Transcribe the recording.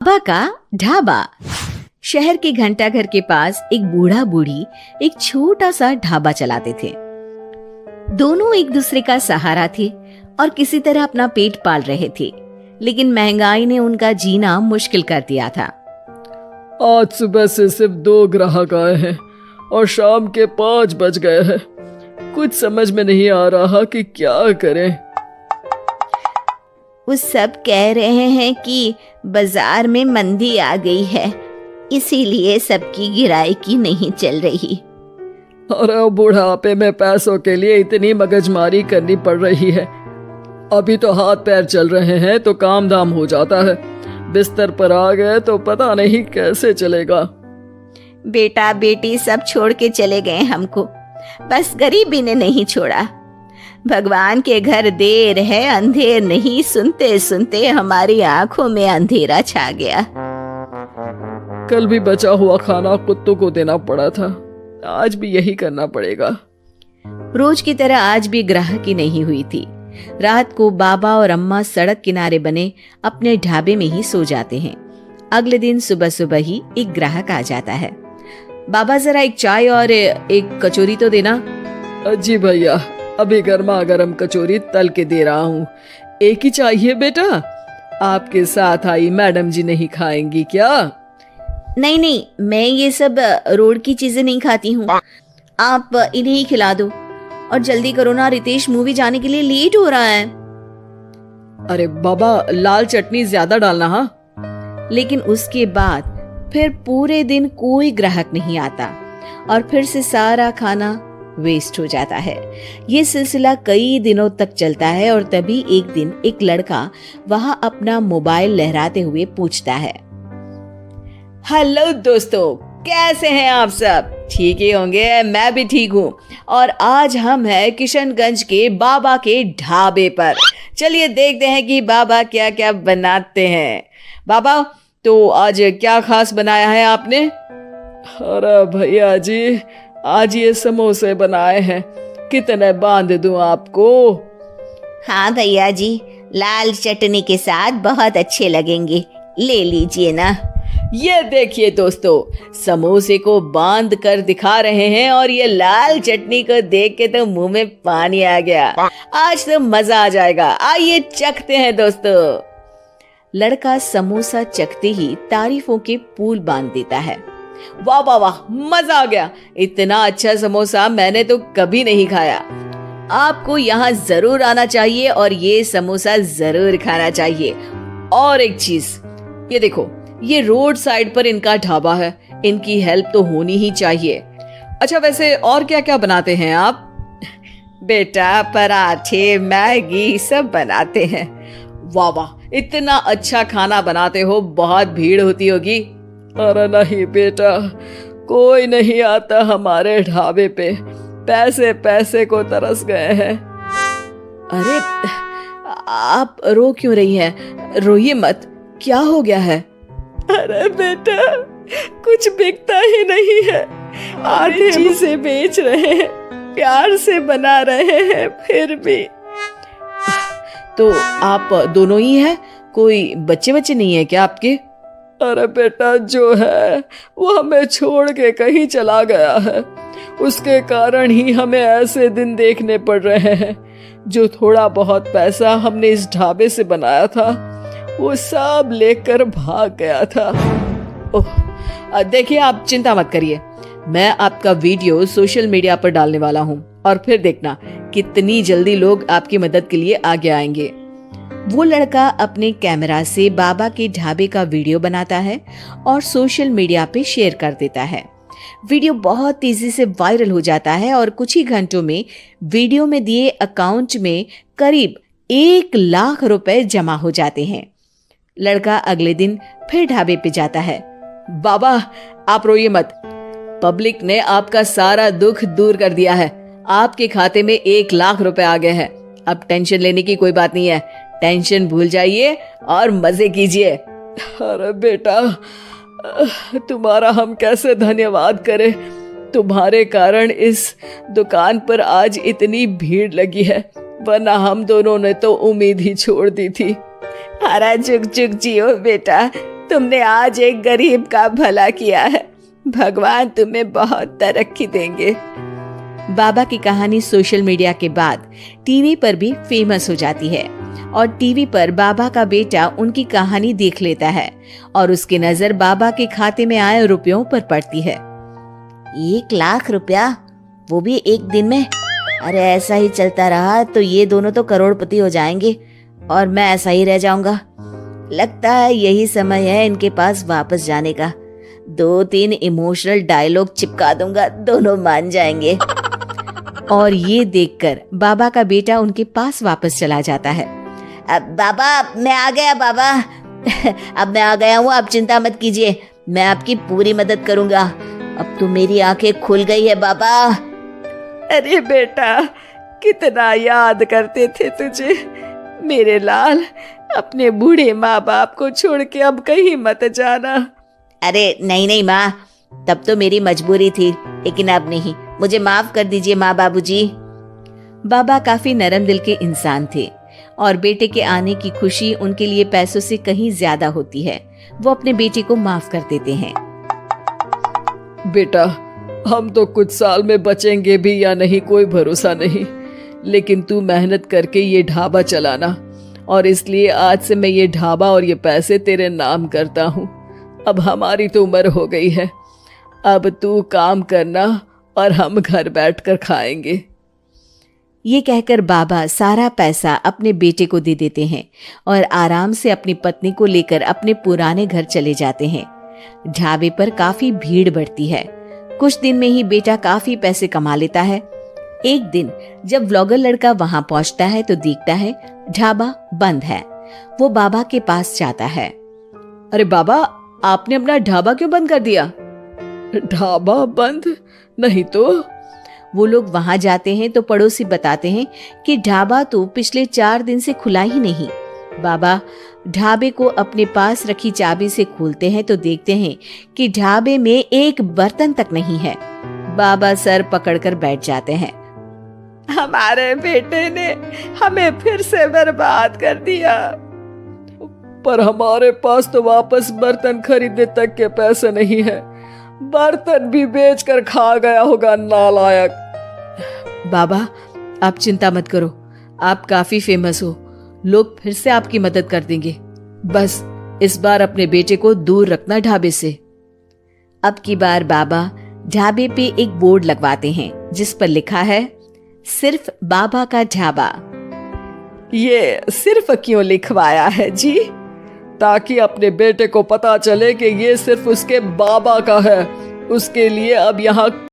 बाबा का ढाबा। शहर के घंटाघर के पास एक बूढ़ा बूढ़ी एक छोटा सा ढाबा चलाते थे। दोनों एक दूसरे का सहारा थे और किसी तरह अपना पेट पाल रहे थे, लेकिन महंगाई ने उनका जीना मुश्किल कर दिया था। आज सुबह से सिर्फ 2 ग्राहक आए हैं और शाम के 5 बज गए हैं। कुछ समझ में नहीं आ रहा कि क्या करें। वो सब कह रहे हैं कि बाजार में मंदी आ गई है, इसीलिए सबकी गिराई नहीं चल रही। अरे बुढ़ापे में पैसों के लिए इतनी मगजमारी करनी पड़ रही है। अभी तो हाथ पैर चल रहे हैं तो काम धाम हो जाता है, बिस्तर पर आ गए तो पता नहीं कैसे चलेगा। बेटा बेटी सब छोड़ के चले गए हमको, बस गरीबी ने नहीं छोड़ा। भगवान के घर देर है अंधेर नहीं, सुनते सुनते हमारी आंखों में अंधेरा छा गया। कल भी बचा हुआ खाना कुत्तों को देना पड़ा था, आज भी यही करना पड़ेगा। रोज की तरह आज भी ग्राहकी नहीं हुई थी। रात को बाबा और अम्मा सड़क किनारे बने अपने ढाबे में ही सो जाते हैं। अगले दिन सुबह सुबह ही एक ग्राहक आ जाता है। बाबा जरा एक चाय और एक कचौरी तो देना। जी भैया, अभी गर्मा गर्म कचौरी तल के दे रहा हूँ। एक ही चाहिए बेटा? आपके साथ आई मैडम जी नहीं खाएंगी क्या? नहीं नहीं, मैं ये सब रोड की चीजें नहीं खाती हूँ, आप इन्हें ही खिला दो। और जल्दी करो ना, रितेश मूवी जाने के लिए लेट हो रहा है। अरे बाबा, लाल चटनी ज्यादा डालना। हाँ। लेकिन उसके बाद फिर पूरे दिन कोई ग्राहक नहीं आता और फिर से सारा खाना वेस्ट हो जाता है। ये सिलसिला कई दिनों तक चलता है और तभी एक दिन एक लड़का वहां अपना मोबाइल लहराते हुए पूछता है, हेलो दोस्तों, कैसे हैं आप सब? ठीक ही होंगे, मैं भी ठीक हूँ। और आज हम हैं किशनगंज के बाबा के ढाबे पर। चलिए देखते हैं कि बाबा क्या क्या बनाते हैं। बाबा, तो आज क्या खास बनाया है आपने? अरे भैया जी, आज ये समोसे बनाए हैं, कितने बांध दूं आपको? हाँ भैया जी, लाल चटनी के साथ बहुत अच्छे लगेंगे, ले लीजिए ना। ये देखिए दोस्तों, समोसे को बांध कर दिखा रहे हैं और ये लाल चटनी को देख के तो मुंह में पानी आ गया। आज तो मजा आ जाएगा, आइए चखते हैं दोस्तों। लड़का समोसा चखते ही तारीफों के पुल बांध देता है। वाह वाह वाह, मजा आ गया, इतना अच्छा समोसा मैंने तो कभी नहीं खाया। आपको यहाँ जरूर आना चाहिए और ये समोसा जरूर खाना चाहिए। और एक चीज, ये देखो, ये रोड साइड पर इनका ढाबा है, इनकी हेल्प तो होनी ही चाहिए। अच्छा, वैसे और क्या क्या बनाते हैं आप? बेटा, पराठे मैगी सब बनाते हैं। वाह वाह, इतना अच्छा खाना बनाते हो, बहुत भीड़ होती होगी। अरे नहीं बेटा, कोई नहीं आता हमारे ढाबे पे, पैसे पैसे को तरस गए हैं। अरे आप रो क्यों रही हैं? रोइए मत, क्या हो गया है? अरे बेटा, कुछ बिकता ही नहीं है। आधे चीजें बेच रहे हैं, प्यार से बना रहे हैं, फिर भी। तो आप दोनों ही हैं? कोई बच्चे नहीं है क्या आपके? अरे बेटा, जो है वो हमें छोड़ के कहीं चला गया है, उसके कारण ही हमें ऐसे दिन देखने पड़ रहे हैं। जो थोड़ा बहुत पैसा हमने इस ढाबे से बनाया था, वो सब लेकर भाग गया था। ओह, देखिए आप चिंता मत करिए, मैं आपका वीडियो सोशल मीडिया पर डालने वाला हूँ और फिर देखना कितनी जल्दी लोग आपकी मदद के लिए आगे आएंगे। वो लड़का अपने कैमरा से बाबा के ढाबे का वीडियो बनाता है और सोशल मीडिया पे शेयर कर देता है। वीडियो बहुत तेजी से वायरल हो जाता है और कुछ ही घंटों में वीडियो में दिए अकाउंट में करीब 1 लाख रुपए जमा हो जाते हैं। लड़का अगले दिन फिर ढाबे पे जाता है। बाबा, आप रोइए मत, पब्लिक ने आपका सारा दुख दूर कर दिया है, आपके खाते में 1 लाख रुपए आ गए हैं। अब टेंशन लेने की कोई बात नहीं है, टेंशन भूल जाइए और मजे कीजिए। अरे बेटा, तुम्हारा हम कैसे धन्यवाद करें? तुम्हारे कारण इस दुकान पर आज इतनी भीड़ लगी है, वरना हम दोनों ने तो उम्मीद ही छोड़ दी थी। अरे चुक चुक जियो बेटा, तुमने आज एक गरीब का भला किया है। भगवान तुम्हें बहुत तरक्की देंगे। बाबा की कहानी सोशल मीडिया के बाद टीवी पर भी फेमस हो जाती है और टीवी पर बाबा का बेटा उनकी कहानी देख लेता है और उसकी नजर बाबा के खाते में आए रुपयों पर पड़ती है। 1 लाख रुपया, वो भी एक दिन में? अरे ऐसा ही चलता रहा तो ये दोनों तो करोड़पति हो जाएंगे और मैं ऐसा ही रह जाऊंगा। लगता है यही समय है इनके पास वापस जाने का। 2-3 इमोशनल डायलॉग चिपका दूंगा, दोनों मान जाएंगे। और ये देखकर बाबा का बेटा उनके पास वापस चला जाता है। अब बाबा मैं आ गया बाबा। अब मैं आ गया हूँ, आप चिंता मत कीजिए, मैं आपकी पूरी मदद करूंगा। अब तो मेरी आंखें खुल गई है बाबा। अरे बेटा, कितना याद करते थे तुझे मेरे लाल। अपने बूढ़े माँ बाप को छोड़ के अब कहीं मत जाना। अरे नहीं माँ, तब तो मेरी मजबूरी थी, लेकिन अब नहीं। मुझे माफ कर दीजिए माँ बाबूजी। बाबा काफी नरम दिल के इंसान थे और बेटे के आने की खुशी उनके लिए पैसों से कहीं ज्यादा होती है। वो अपने बेटे को माफ कर देते हैं। बेटा, हम तो कुछ साल में बचेंगे भी या नहीं कोई भरोसा नहीं, लेकिन तू मेहनत करके ये ढाबा चलाना, और इसलिए आज से मैं ये ढाबा और ये पैसे तेरे नाम करता हूँ। अब हमारी तो उम्र हो गई है, अब तू काम करना और हम घर बैठकर खाएंगे। ये कहकर बाबा सारा पैसा अपने बेटे को दे देते हैं और आराम से अपनी पत्नी को लेकर अपने पुराने घर चले जाते हैं। ढाबे पर काफी भीड़ बढ़ती है। कुछ दिन में ही बेटा काफी पैसे कमा लेता है। एक दिन जब व्लॉगर लड़का वहां पहुंचता है तो देखता है ढाबा बंद है। वो बाबा के पास जाता है। अरे बाबा, आपने अपना ढाबा क्यों बंद कर दिया? ढाबा बंद नहीं तो? वो लोग वहां जाते हैं तो पड़ोसी बताते हैं कि ढाबा तो पिछले 4 दिन से खुला ही नहीं। बाबा ढाबे को अपने पास रखी चाबी से खोलते हैं तो देखते हैं कि ढाबे में एक बर्तन तक नहीं है। बाबा सर पकड़कर बैठ जाते हैं। हमारे बेटे ने हमें फिर से बर्बाद कर दिया। पर हमारे पास तो वापस बर्तन खरीदने तक के पैसे नहीं है। बर्तन भी बेचकर खा गया होगा नालायक। बाबा आप चिंता मत करो, आप काफी फेमस हो, लोग फिर से आपकी मदद कर देंगे। बस इस बार अपने बेटे को दूर रखना ढाबे से। अब की बार बाबा ढाबे पे एक बोर्ड लगवाते हैं जिस पर लिखा है सिर्फ बाबा का ढाबा। ये सिर्फ क्यों लिखवाया है जी? ताकि अपने बेटे को पता चले कि ये सिर्फ उसके बाबा का है। उसके लिए अब यहाँ